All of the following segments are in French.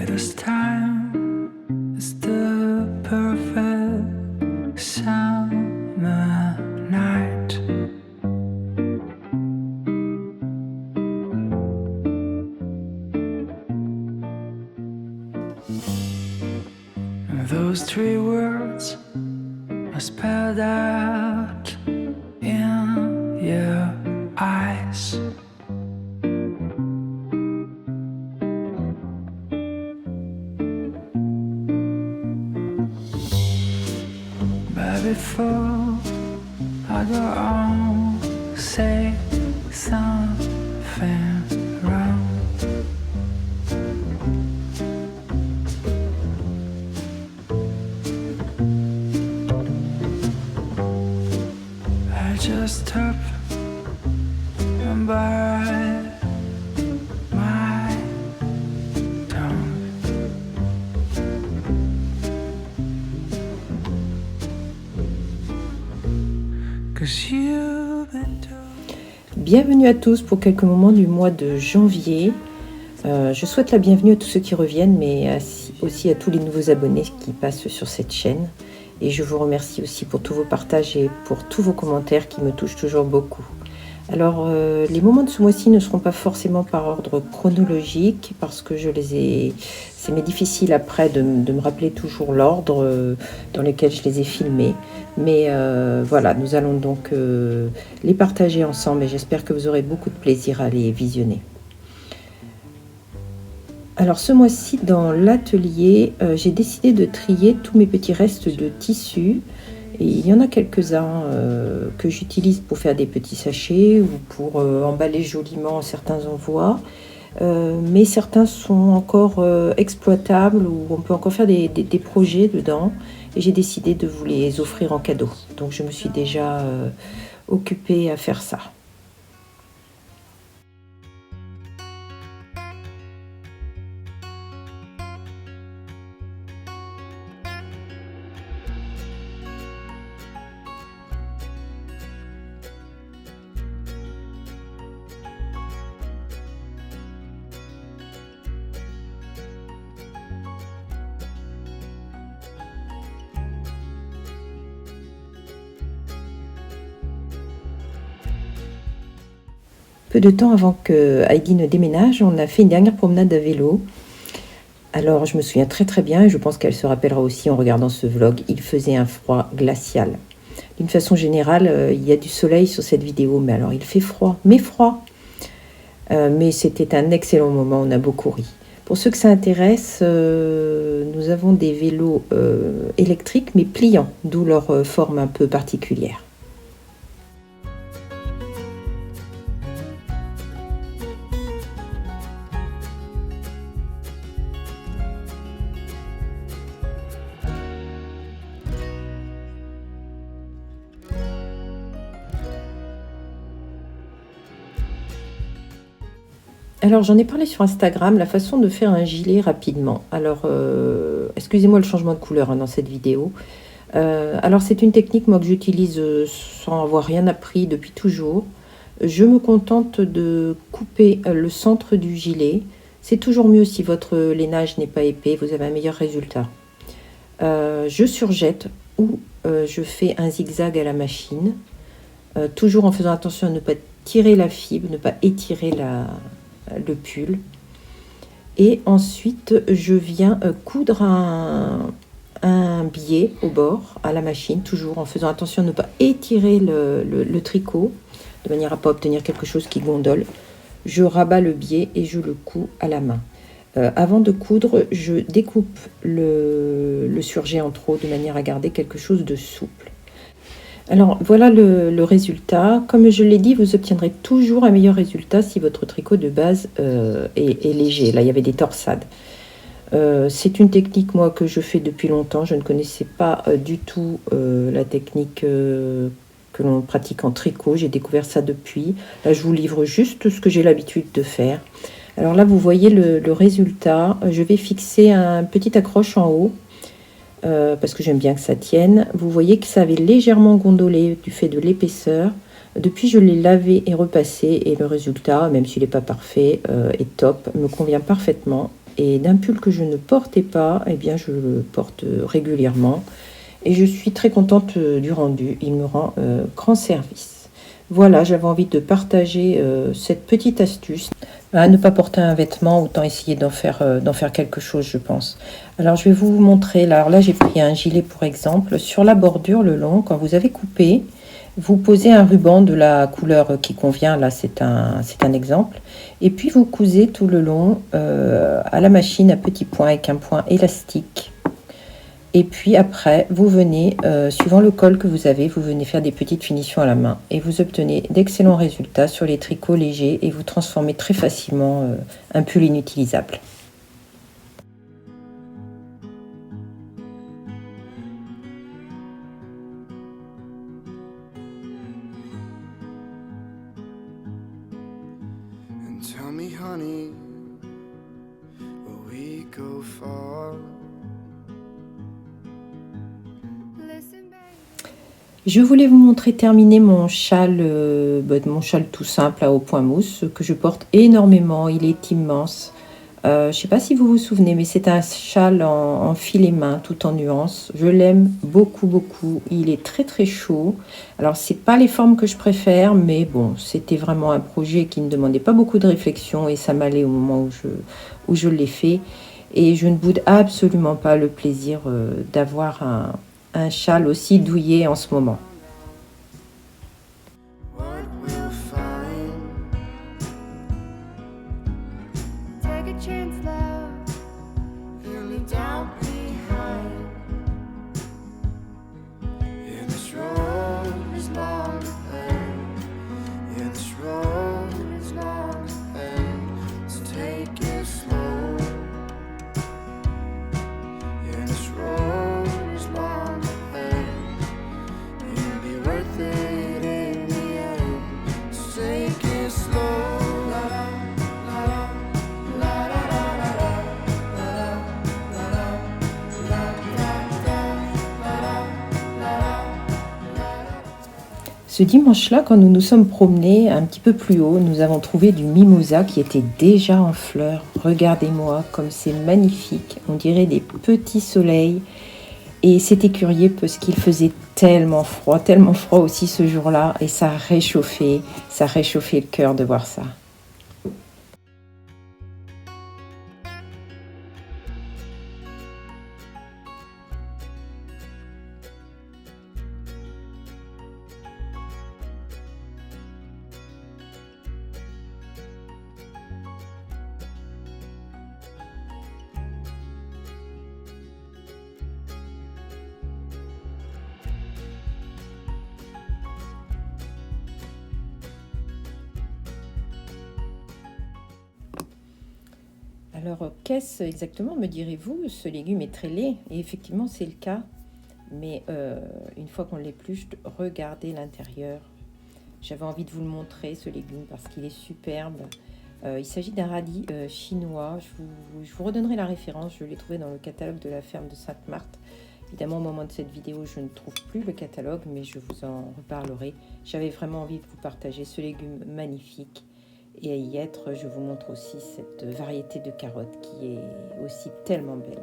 This time is the perfect summer night. And those three words are spelled out in your eyes. But before I go on, say something wrong. I just hope and bite my tongue. 'Cause you've been told. Bienvenue à tous pour quelques moments du mois de janvier. Je souhaite la bienvenue à tous ceux qui reviennent, mais aussi à tous les nouveaux abonnés qui passent sur cette chaîne. Et je vous remercie aussi pour tous vos partages et pour tous vos commentaires qui me touchent toujours beaucoup. Alors, les moments de ce mois-ci ne seront pas forcément par ordre chronologique parce que c'est difficile après de me rappeler toujours l'ordre dans lequel je les ai filmés. Mais voilà, nous allons donc les partager ensemble et j'espère que vous aurez beaucoup de plaisir à les visionner. Alors ce mois-ci dans l'atelier, j'ai décidé de trier tous mes petits restes de tissu. Et il y en a quelques-uns que j'utilise pour faire des petits sachets ou pour emballer joliment certains envois. Mais certains sont encore exploitables ou on peut encore faire des projets dedans. Et j'ai décidé de vous les offrir en cadeau. Donc je me suis déjà occupée à faire ça. Peu de temps avant que Heidi ne déménage, on a fait une dernière promenade à vélo. Alors je me souviens très très bien et je pense qu'elle se rappellera aussi en regardant ce vlog. Il faisait un froid glacial. D'une façon générale, il y a du soleil sur cette vidéo, mais alors il fait froid, mais froid. Mais c'était un excellent moment, on a beaucoup ri. Pour ceux que ça intéresse, nous avons des vélos électriques mais pliants, d'où leur forme un peu particulière. Alors j'en ai parlé sur Instagram, la façon de faire un gilet rapidement. Alors excusez-moi le changement de couleur dans cette vidéo. Alors c'est une technique moi que j'utilise sans avoir rien appris depuis toujours. Je me contente de couper le centre du gilet. C'est toujours mieux si votre lainage n'est pas épais, vous avez un meilleur résultat. Je surjette ou je fais un zigzag à la machine. Toujours en faisant attention à ne pas tirer la fibre, ne pas étirer le pull. Et ensuite, je viens coudre un biais au bord à la machine, toujours en faisant attention à ne pas étirer le tricot, de manière à ne pas obtenir quelque chose qui gondole. Je rabats le biais et je le couds à la main. Avant de coudre, je découpe le surjet en trop, de manière à garder quelque chose de souple. Alors voilà le résultat. Comme je l'ai dit, vous obtiendrez toujours un meilleur résultat si votre tricot de base est léger. Là, il y avait des torsades. C'est une technique, moi, que je fais depuis longtemps. Je ne connaissais pas du tout la technique que l'on pratique en tricot. J'ai découvert ça depuis. Là, je vous livre juste ce que j'ai l'habitude de faire. Alors là, vous voyez le résultat. Je vais fixer un petit accroche en haut. Parce que j'aime bien que ça tienne. Vous voyez que ça avait légèrement gondolé du fait de l'épaisseur. Depuis, je l'ai lavé et repassé et le résultat, même s'il n'est pas parfait, est top, me convient parfaitement et d'un pull que je ne portais pas, eh bien je le porte régulièrement et je suis très contente du rendu, il me rend grand service. Voilà, j'avais envie de partager cette petite astuce. À ne pas porter un vêtement, autant essayer d'en faire quelque chose, je pense. Alors, je vais vous montrer. Alors là, j'ai pris un gilet, pour exemple. Sur la bordure, le long, quand vous avez coupé, vous posez un ruban de la couleur qui convient. Là, c'est un exemple. Et puis, vous cousez tout le long à la machine à petits points avec un point élastique. Et puis après, vous venez, suivant le col que vous avez, vous venez faire des petites finitions à la main. Et vous obtenez d'excellents résultats sur les tricots légers et vous transformez très facilement un pull inutilisable. And tell me, honey, will we go far? Je voulais vous montrer terminer mon châle tout simple au point mousse que je porte énormément. Il est immense. Je ne sais pas si vous vous souvenez, mais c'est un châle en filet main, tout en nuances. Je l'aime beaucoup, beaucoup. Il est très, très chaud. Alors, ce n'est pas les formes que je préfère, mais bon, c'était vraiment un projet qui ne demandait pas beaucoup de réflexion et ça m'allait au moment où je l'ai fait. Et je ne boude absolument pas le plaisir d'avoir un châle aussi douillet en ce moment. What we'll find. Take a chance, love. Hear me down behind. Yeah, this road is long ahead. Yeah, this road is long ahead. So take it slow. Yeah, this road is long ahead. It'll be worth it in the end. So take it slow. La la la la la la la la Ce dimanche-là, quand nous nous sommes promenés un petit peu plus haut, nous avons trouvé du mimosa qui était déjà en fleurs. Regardez-moi comme c'est magnifique. On dirait des petits soleils. Et c'était curieux parce qu'il faisait tellement froid aussi ce jour-là. Et ça a réchauffé le cœur de voir ça. Alors, qu'est-ce exactement, me direz-vous? Ce légume est très laid, et effectivement, c'est le cas. Mais une fois qu'on l'épluche, regardez l'intérieur. J'avais envie de vous le montrer, ce légume, parce qu'il est superbe. Il s'agit d'un radis chinois. Je vous redonnerai la référence. Je l'ai trouvé dans le catalogue de la ferme de Sainte-Marthe. Évidemment, au moment de cette vidéo, je ne trouve plus le catalogue, mais je vous en reparlerai. J'avais vraiment envie de vous partager ce légume magnifique. Et à y être, je vous montre aussi cette variété de carottes qui est aussi tellement belle.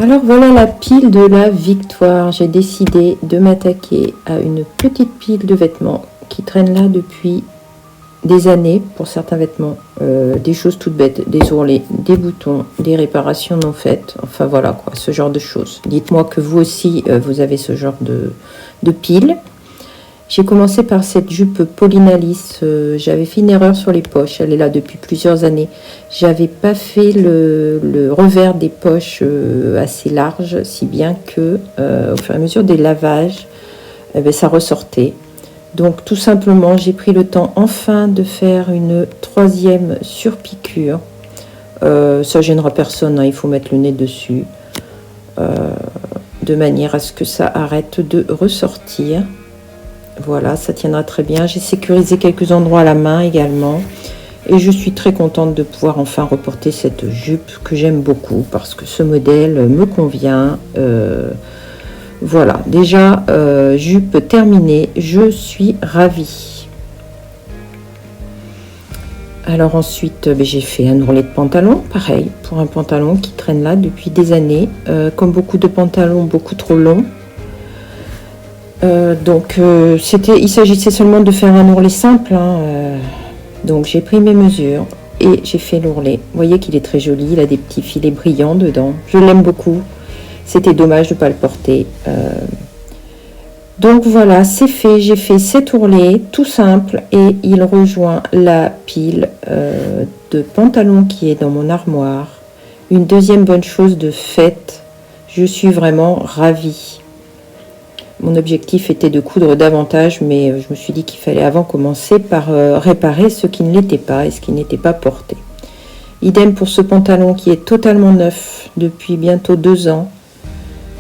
Alors voilà la pile de la victoire. J'ai décidé de m'attaquer à une petite pile de vêtements qui traîne là depuis des années pour certains vêtements. Des choses toutes bêtes, des ourlets, des boutons, des réparations non faites. Enfin voilà quoi, ce genre de choses. Dites-moi que vous aussi, vous avez ce genre de pile. J'ai commencé par cette jupe Pauline Alice. J'avais fait une erreur sur les poches. Elle est là depuis plusieurs années. J'avais pas fait le revers des poches assez large, si bien que au fur et à mesure des lavages, ça ressortait. Donc tout simplement, j'ai pris le temps enfin de faire une troisième surpiqûre. Ça gênera personne, hein, il faut mettre le nez dessus. De manière à ce que ça arrête de ressortir. Voilà, ça tiendra très bien. J'ai sécurisé quelques endroits à la main également. Et je suis très contente de pouvoir enfin reporter cette jupe que j'aime beaucoup parce que ce modèle me convient. Voilà, déjà, jupe terminée, je suis ravie. Alors ensuite, j'ai fait un ourlet de pantalon, pareil, pour un pantalon qui traîne là depuis des années. Comme beaucoup de pantalons, beaucoup trop longs. Il s'agissait seulement de faire un ourlet simple, hein, donc j'ai pris mes mesures et j'ai fait l'ourlet. Vous voyez qu'il est très joli, il a des petits filets brillants dedans. Je l'aime beaucoup. C'était dommage de ne pas le porter. Donc voilà, c'est fait. J'ai fait cet ourlet tout simple et il rejoint la pile de pantalons qui est dans mon armoire. Une deuxième bonne chose de fait, je suis vraiment ravie. Mon objectif était de coudre davantage, mais je me suis dit qu'il fallait avant commencer par réparer ce qui ne l'était pas et ce qui n'était pas porté. Idem pour ce pantalon qui est totalement neuf depuis bientôt 2 ans.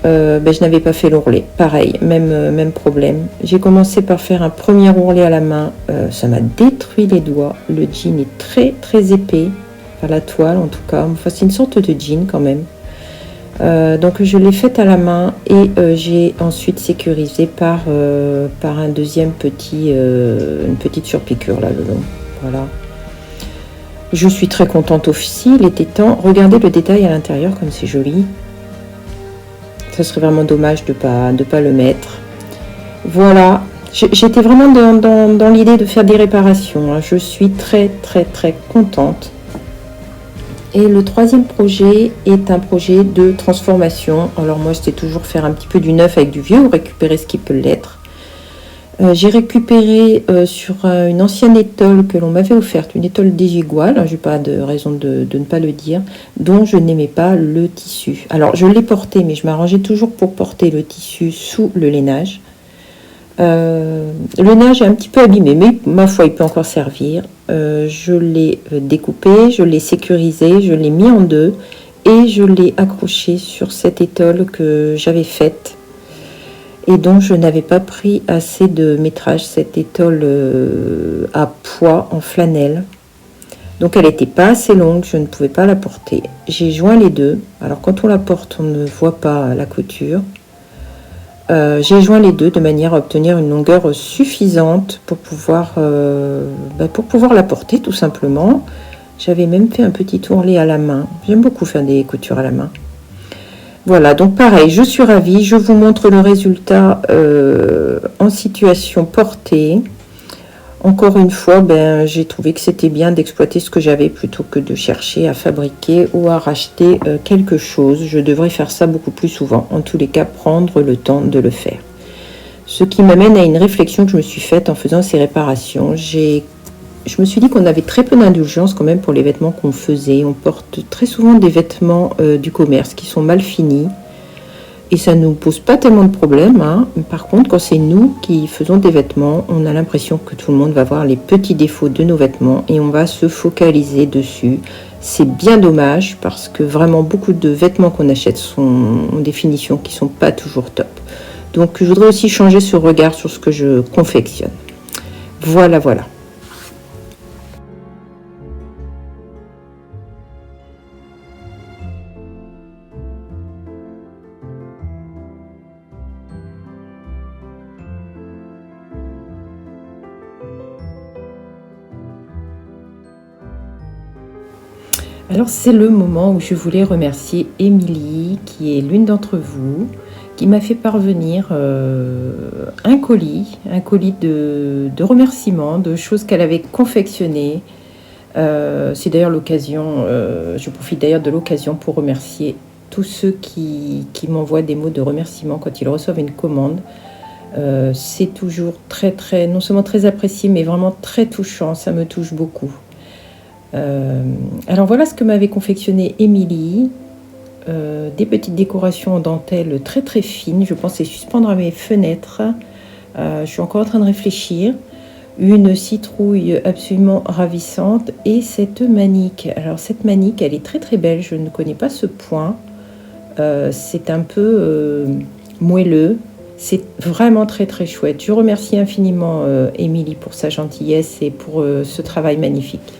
Je n'avais pas fait l'ourlet. Pareil, même problème. J'ai commencé par faire un premier ourlet à la main. Ça m'a détruit les doigts. Le jean est très très épais. Enfin, la toile en tout cas. Enfin, c'est une sorte de jean quand même. Donc je l'ai faite à la main et j'ai ensuite sécurisé par un deuxième une petite surpiqûre là le long. Voilà. Je suis très contente aussi, il était temps. Regardez le détail à l'intérieur comme c'est joli. Ça serait vraiment dommage de pas le mettre. Voilà. J'étais vraiment dans l'idée de faire des réparations, hein. Je suis très très très contente. Et le troisième projet est un projet de transformation. Alors moi, c'était toujours faire un petit peu du neuf avec du vieux ou récupérer ce qui peut l'être. J'ai récupéré sur une ancienne étole que l'on m'avait offerte, une étole Desigual, je n'ai pas de raison de ne pas le dire, dont je n'aimais pas le tissu. Alors je l'ai porté, mais je m'arrangeais toujours pour porter le tissu sous le lainage. Le lainage est un petit peu abîmé, mais ma foi, il peut encore servir. Je l'ai découpé, je l'ai sécurisé, je l'ai mis en deux et je l'ai accroché sur cette étole que j'avais faite et dont je n'avais pas pris assez de métrage, cette étole à poids en flanelle. Donc elle n'était pas assez longue, je ne pouvais pas la porter. J'ai joint les deux. Alors quand on la porte, on ne voit pas la couture. J'ai joint les deux de manière à obtenir une longueur suffisante pour pouvoir la porter tout simplement. J'avais même fait un petit ourlet à la main. J'aime beaucoup faire des coutures à la main. Voilà, donc pareil, je suis ravie. Je vous montre le résultat en situation portée. Encore une fois, j'ai trouvé que c'était bien d'exploiter ce que j'avais plutôt que de chercher à fabriquer ou à racheter quelque chose. Je devrais faire ça beaucoup plus souvent. En tous les cas, prendre le temps de le faire. Ce qui m'amène à une réflexion que je me suis faite en faisant ces réparations. Je me suis dit qu'on avait très peu d'indulgence quand même pour les vêtements qu'on faisait. On porte très souvent des vêtements du commerce qui sont mal finis. Et ça ne nous pose pas tellement de problèmes, hein. Par contre, quand c'est nous qui faisons des vêtements, on a l'impression que tout le monde va voir les petits défauts de nos vêtements et on va se focaliser dessus. C'est bien dommage parce que vraiment beaucoup de vêtements qu'on achète ont des finitions qui ne sont pas toujours top. Donc je voudrais aussi changer ce regard sur ce que je confectionne. Voilà. Alors c'est le moment où je voulais remercier Émilie, qui est l'une d'entre vous, qui m'a fait parvenir un colis de remerciements, de choses qu'elle avait confectionnées. C'est d'ailleurs l'occasion, je profite d'ailleurs de l'occasion pour remercier tous ceux qui m'envoient des mots de remerciement quand ils reçoivent une commande. C'est toujours très, non seulement très apprécié, mais vraiment très touchant, ça me touche beaucoup. Alors voilà ce que m'avait confectionné Émilie, des petites décorations en dentelle très fines, je pensais suspendre à mes fenêtres. Je suis encore en train de réfléchir. Une citrouille absolument ravissante et cette manique. Alors cette manique, elle est très belle, je ne connais pas ce point. C'est un peu moelleux, C'est vraiment très très chouette. Je remercie infiniment Émilie pour sa gentillesse et pour ce travail magnifique.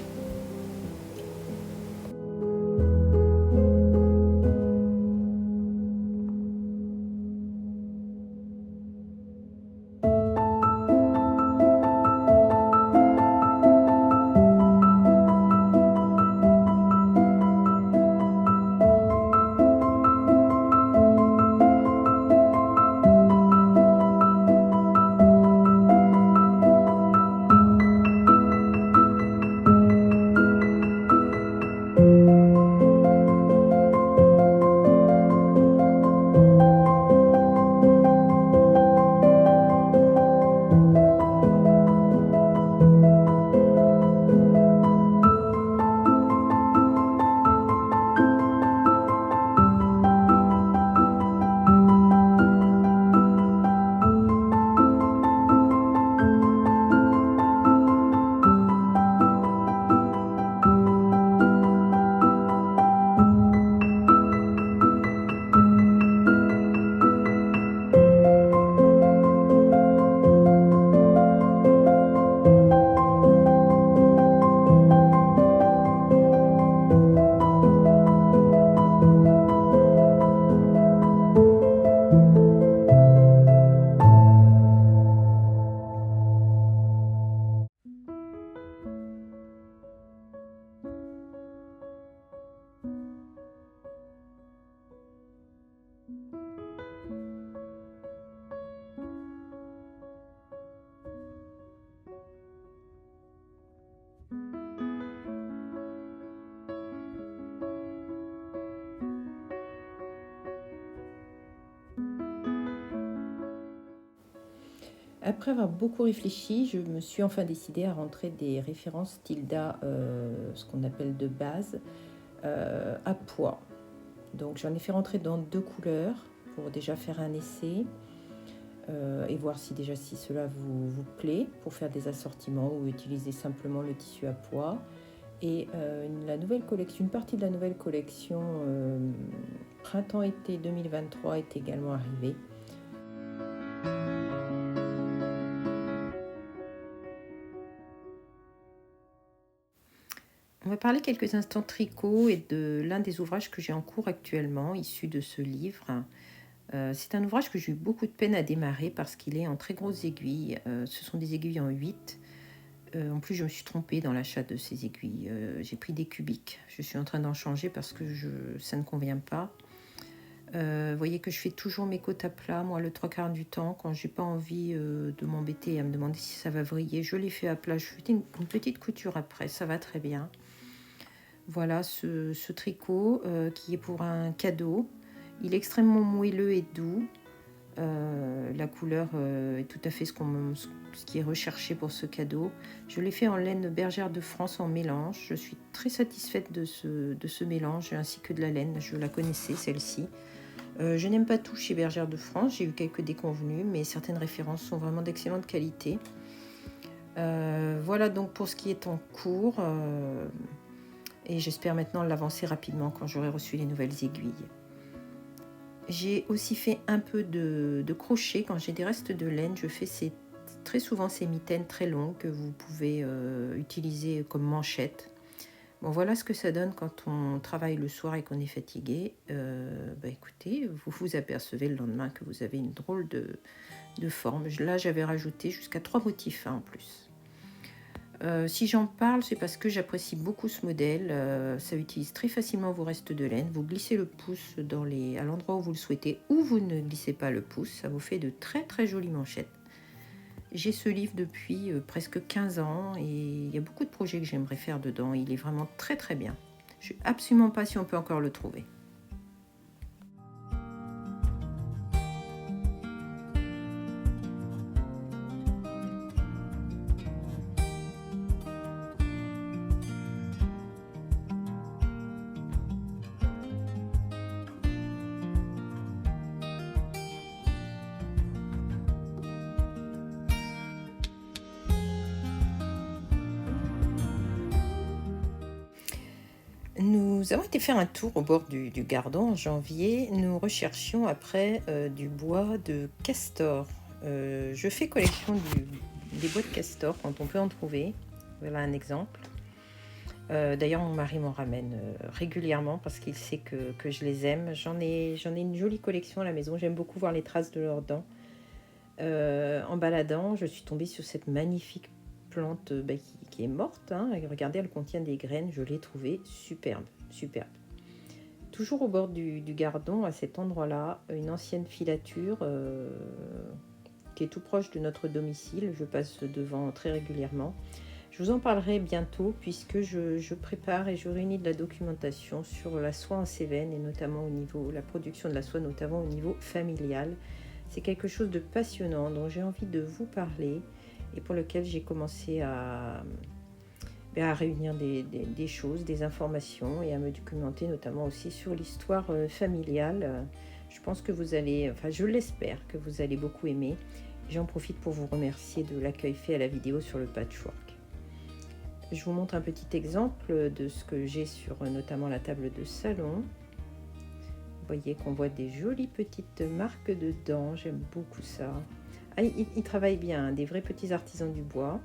Après avoir beaucoup réfléchi, je me suis enfin décidée à rentrer des références Tilda, ce qu'on appelle de base, à poids. Donc j'en ai fait rentrer dans 2 couleurs pour déjà faire un essai et voir si cela vous plaît pour faire des assortiments ou utiliser simplement le tissu à poids. Et une partie de la nouvelle collection printemps-été 2023 est également arrivée. On va parler quelques instants tricot et de l'un des ouvrages que j'ai en cours actuellement, issu de ce livre. C'est un ouvrage que j'ai eu beaucoup de peine à démarrer parce qu'il est en très grosses aiguilles. Ce sont des aiguilles en 8. En plus, je me suis trompée dans l'achat de ces aiguilles. J'ai pris des cubiques. Je suis en train d'en changer parce que ça ne convient pas. Vous voyez que je fais toujours mes côtes à plat, moi, le 3/4 du temps. Quand j'ai pas envie de m'embêter et à me demander si ça va vriller, je les fais à plat. Je fais une petite couture après, ça va très bien. Voilà ce tricot qui est pour un cadeau. Il est extrêmement moelleux et doux. La couleur est tout à fait ce qui est recherché pour ce cadeau. Je l'ai fait en laine bergère de France en mélange. Je suis très satisfaite de ce mélange ainsi que de la laine. Je la connaissais, celle-ci. Je n'aime pas tout chez Bergère de France. J'ai eu quelques déconvenues, mais certaines références sont vraiment d'excellente qualité. Voilà donc pour ce qui est en cours. Et j'espère maintenant l'avancer rapidement quand j'aurai reçu les nouvelles aiguilles. J'ai aussi fait un peu de crochet. Quand j'ai des restes de laine, je fais très souvent ces mitaines très longues que vous pouvez utiliser comme manchette. Bon, voilà ce que ça donne quand on travaille le soir et qu'on est fatigué. Écoutez, vous vous apercevez le lendemain que vous avez une drôle de forme. Là, j'avais rajouté jusqu'à 3 motifs en plus. Si j'en parle, c'est parce que j'apprécie beaucoup ce modèle. Ça utilise très facilement vos restes de laine. Vous glissez le pouce à l'endroit où vous le souhaitez, ou vous ne glissez pas le pouce. Ça vous fait de très très jolies manchettes. J'ai ce livre depuis presque 15 ans et il y a beaucoup de projets que j'aimerais faire dedans. Il est vraiment très très bien. Je ne sais absolument pas si on peut encore le trouver. Nous Nous avons été faire un tour au bord du Gardon en janvier. Nous recherchions après du bois de castor. Je fais collection des bois de castor quand on peut en trouver. Voilà un exemple. D'ailleurs, mon mari m'en ramène régulièrement parce qu'il sait que je les aime. J'en ai une jolie collection à la maison. J'aime beaucoup voir les traces de leurs dents. En baladant, je suis tombée sur cette magnifique plante qui est morte. Hein. Regardez, elle contient des graines. Je l'ai trouvée superbe, superbe. Toujours au bord du Gardon, à cet endroit-là, une ancienne filature qui est tout proche de notre domicile. Je passe devant très régulièrement. Je vous en parlerai bientôt puisque je prépare et je réunis de la documentation sur la soie en Cévennes et notamment au niveau, la production de la soie, notamment au niveau familial. C'est quelque chose de passionnant dont j'ai envie de vous parler et pour lequel j'ai commencé à réunir des choses, des informations et à me documenter notamment aussi sur l'histoire familiale. Je pense que vous allez, enfin je l'espère que vous allez beaucoup aimer. J'en profite pour vous remercier de l'accueil fait à la vidéo sur le patchwork. Je vous montre un petit exemple de ce que j'ai sur notamment la table de salon. Vous voyez qu'on voit des jolies petites marques de dents, j'aime beaucoup ça. Ah, ils travaillent bien, hein, des vrais petits artisans du bois.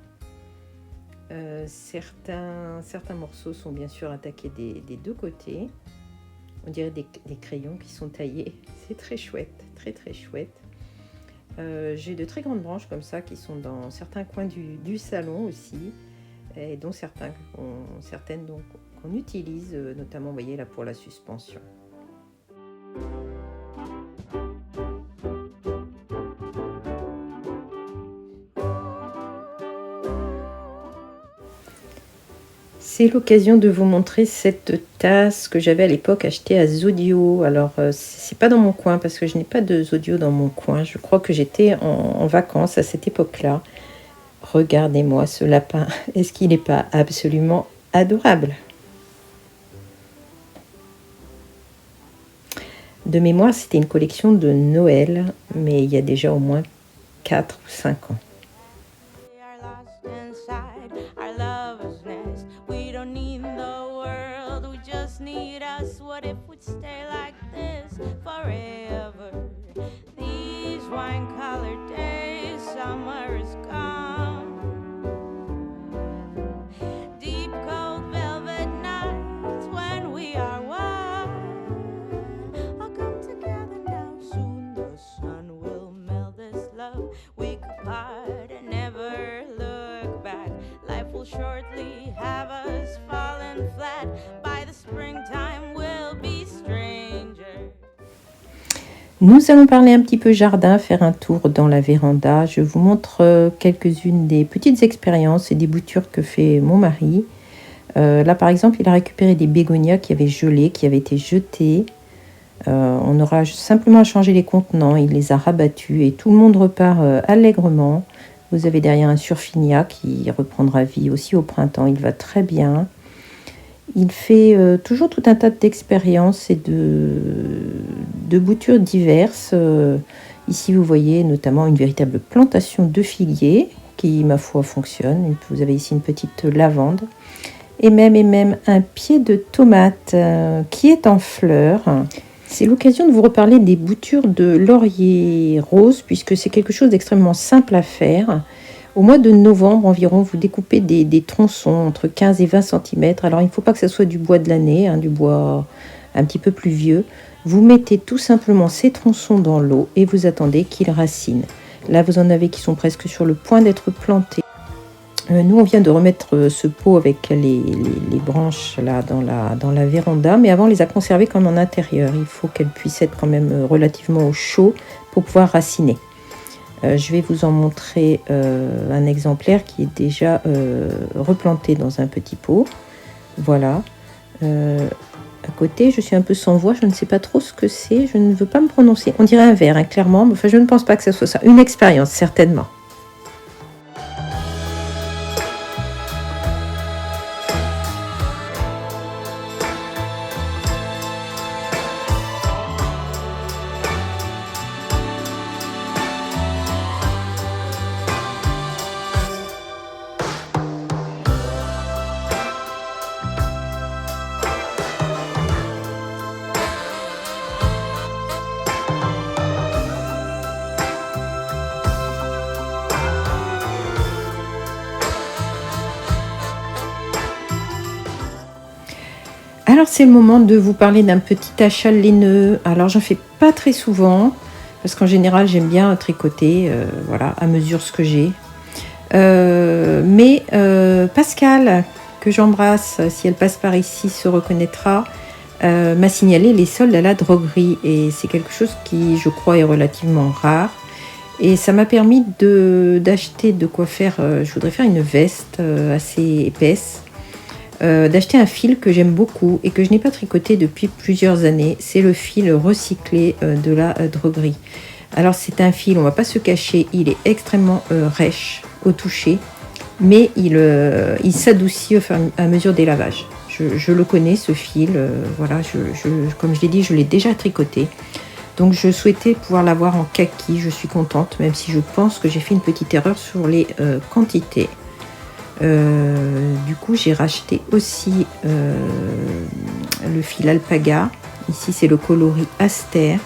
Certains morceaux sont bien sûr attaqués des deux côtés. On dirait des crayons qui sont taillés. C'est très chouette, très très chouette. J'ai de très grandes branches comme ça qui sont dans certains coins du salon aussi. Et dont certaines qu'on utilise, notamment, vous voyez là, pour la suspension. C'est l'occasion de vous montrer cette tasse que j'avais à l'époque achetée à Zodio. Alors, c'est pas dans mon coin parce que je n'ai pas de Zodio dans mon coin. Je crois que j'étais en vacances à cette époque-là. Regardez-moi ce lapin, est-ce qu'il n'est pas absolument adorable? De mémoire, c'était une collection de Noël, mais il y a déjà au moins 4 ou 5 ans. Shortly have us fallen flat. By the springtime we'll be strangers. Nous allons parler un petit peu jardin, faire un tour dans la véranda. Je vous montre quelques-unes des petites expériences et des boutures que fait mon mari. Là par exemple, il a récupéré des bégonias qui avaient gelé, qui avaient été jetés. On aura simplement à changer les contenants. Il les a rabattus et tout le monde repart allègrement. Vous avez derrière un surfinia qui reprendra vie aussi au printemps. Il va très bien. Il fait toujours tout un tas d'expériences et de boutures diverses. Ici, vous voyez notamment une véritable plantation de figuiers qui, ma foi, fonctionne. Vous avez ici une petite lavande. Et même un pied de tomate qui est en fleurs. C'est l'occasion de vous reparler des boutures de laurier rose, puisque c'est quelque chose d'extrêmement simple à faire. Au mois de novembre environ, vous découpez des tronçons entre 15 et 20 cm. Alors, il ne faut pas que ce soit du bois de l'année, hein, du bois un petit peu plus vieux. Vous mettez tout simplement ces tronçons dans l'eau et vous attendez qu'ils racinent. Là, vous en avez qui sont presque sur le point d'être plantés. Nous, on vient de remettre ce pot avec les branches là dans la véranda, mais avant, on les a conservées comme en intérieur. Il faut qu'elles puissent être quand même relativement au chaud pour pouvoir raciner. Je vais vous en montrer un exemplaire qui est déjà replanté dans un petit pot. Voilà. À côté, je suis un peu sans voix, je ne sais pas trop ce que c'est, je ne veux pas me prononcer. On dirait un verre, hein, clairement, mais enfin, je ne pense pas que ce soit ça. Une expérience, certainement. Alors c'est le moment de vous parler d'un petit achat laineux. Alors j'en fais pas très souvent, parce qu'en général j'aime bien tricoter, voilà, à mesure ce que j'ai. Mais Pascal, que j'embrasse, si elle passe par ici, se reconnaîtra, m'a signalé les soldes à la droguerie. Et c'est quelque chose qui, je crois, est relativement rare. Et ça m'a permis d'acheter de quoi faire, je voudrais faire une veste assez épaisse, d'acheter un fil que j'aime beaucoup et que je n'ai pas tricoté depuis plusieurs années. C'est le fil recyclé de la droguerie. Alors c'est un fil, on ne va pas se cacher, il est extrêmement rêche au toucher, mais il s'adoucit au fur et à mesure des lavages. Je le connais ce fil, voilà, comme je l'ai dit, je l'ai déjà tricoté. Donc je souhaitais pouvoir l'avoir en kaki, je suis contente, même si je pense que j'ai fait une petite erreur sur les quantités. Du coup j'ai racheté aussi le fil alpaga. Ici c'est le coloris Aster.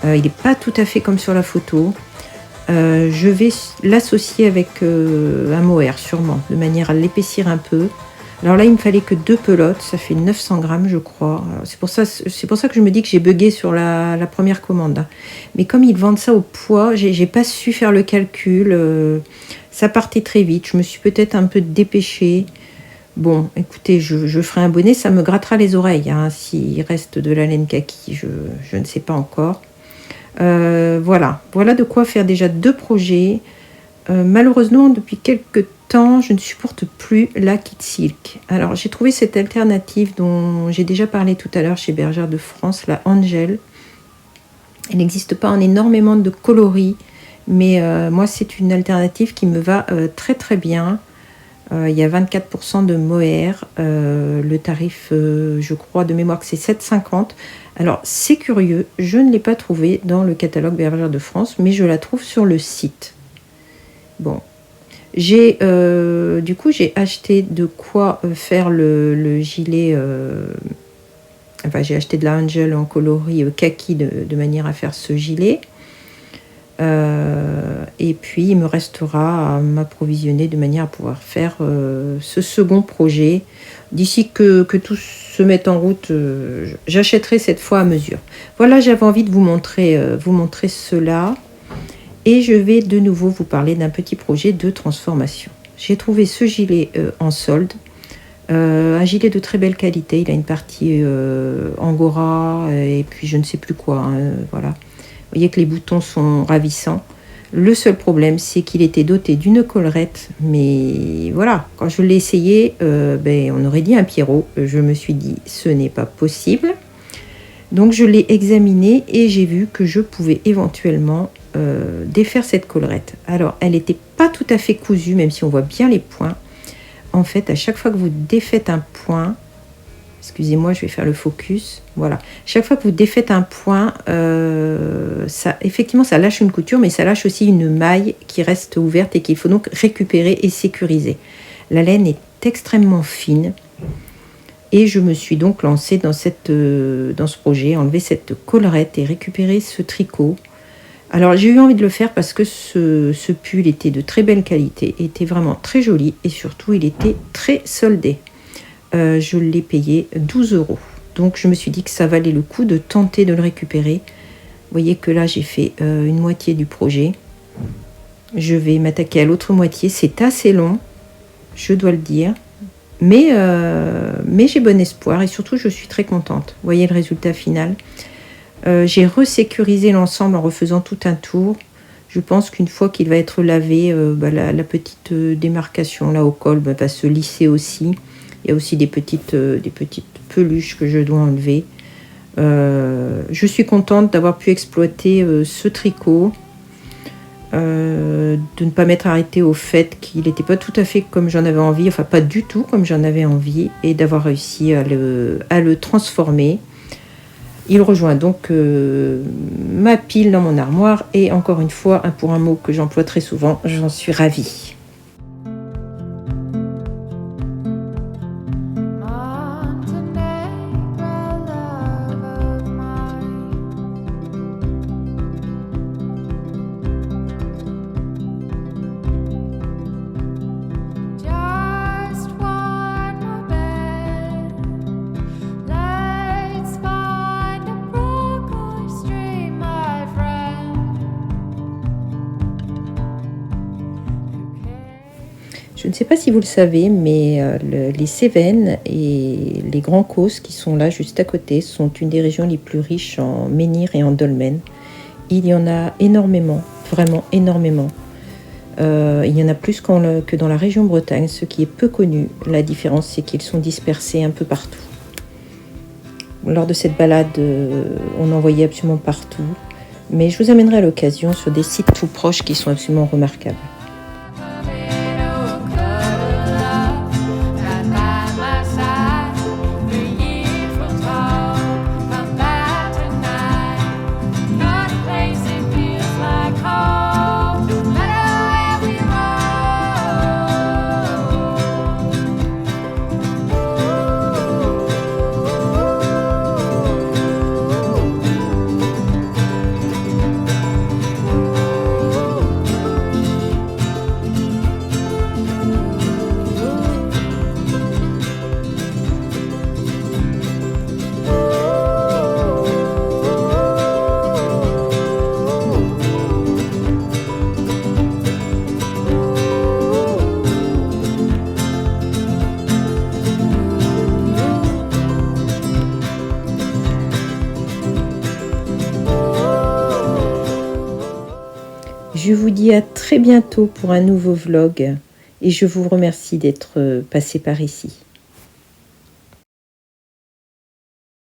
Il n'est pas tout à fait comme sur la photo. Je vais l'associer avec un mohair sûrement, de manière à l'épaissir un peu. Alors là, il me fallait que 2 pelotes, ça fait 900 grammes, je crois. C'est pour ça que je me dis que j'ai bugué sur la première commande. Mais comme ils vendent ça au poids, j'ai pas su faire le calcul. Ça partait très vite. Je me suis peut-être un peu dépêchée. Bon, écoutez, je ferai un bonnet, ça me grattera les oreilles. Hein, s'il reste de la laine kaki, je ne sais pas encore. Voilà de quoi faire déjà 2 projets. Malheureusement, depuis quelques temps, je ne supporte plus la Kit Silk. Alors, j'ai trouvé cette alternative dont j'ai déjà parlé tout à l'heure chez Bergère de France, la Angel. Elle n'existe pas en énormément de coloris, mais moi, c'est une alternative qui me va très très bien. Il y a 24% de mohair. Le tarif, je crois, de mémoire que c'est 7,50 €. Alors, c'est curieux, je ne l'ai pas trouvée dans le catalogue Bergère de France, mais je la trouve sur le site. Bon, du coup, j'ai acheté de quoi faire le gilet. Enfin, j'ai acheté de la Angel en coloris kaki de manière à faire ce gilet. Et puis, il me restera à m'approvisionner de manière à pouvoir faire ce second projet. D'ici que tout se mette en route, j'achèterai cette fois à mesure. Voilà, j'avais envie de vous montrer cela. Et je vais de nouveau vous parler d'un petit projet de transformation. J'ai trouvé ce gilet en solde. Un gilet de très belle qualité. Il a une partie angora et puis je ne sais plus quoi. Hein, voilà. Vous voyez que les boutons sont ravissants. Le seul problème, c'est qu'il était doté d'une collerette. Mais voilà, quand je l'ai essayé, on aurait dit un Pierrot. Je me suis dit, ce n'est pas possible. Donc je l'ai examiné et j'ai vu que je pouvais éventuellement défaire cette collerette. Alors, elle n'était pas tout à fait cousue, même si on voit bien les points. En fait, à chaque fois que vous défaites un point, excusez-moi, je vais faire le focus. Voilà. Chaque fois que vous défaites un point, effectivement, ça lâche une couture, mais ça lâche aussi une maille qui reste ouverte et qu'il faut donc récupérer et sécuriser. La laine est extrêmement fine. Et je me suis donc lancée dans ce projet, enlever cette collerette et récupérer ce tricot. Alors j'ai eu envie de le faire parce que ce pull était de très belle qualité, était vraiment très joli et surtout il était très soldé. Je l'ai payé 12 €. Donc je me suis dit que ça valait le coup de tenter de le récupérer. Vous voyez que là j'ai fait une moitié du projet. Je vais m'attaquer à l'autre moitié. C'est assez long, je dois le dire. Mais j'ai bon espoir et surtout je suis très contente. Vous voyez le résultat final. J'ai resécurisé l'ensemble en refaisant tout un tour. Je pense qu'une fois qu'il va être lavé, la petite démarcation là au col va se lisser aussi. Il y a aussi des petites peluches que je dois enlever. Je suis contente d'avoir pu exploiter ce tricot. De ne pas m'être arrêtée au fait qu'il n'était pas tout à fait comme j'en avais envie, enfin pas du tout comme j'en avais envie, et d'avoir réussi à le transformer. Il rejoint donc ma pile dans mon armoire et encore une fois, pour un mot que j'emploie très souvent, j'en suis ravie. Je ne sais pas si vous le savez, mais les Cévennes et les Grands Causses qui sont là juste à côté sont une des régions les plus riches en menhir et en dolmens. Il y en a énormément, vraiment énormément. Il y en a plus que dans la région Bretagne, ce qui est peu connu. La différence, c'est qu'ils sont dispersés un peu partout. Lors de cette balade, on en voyait absolument partout. Mais je vous amènerai à l'occasion sur des sites tout proches qui sont absolument remarquables. Je vous dis à très bientôt pour un nouveau vlog et je vous remercie d'être passé par ici.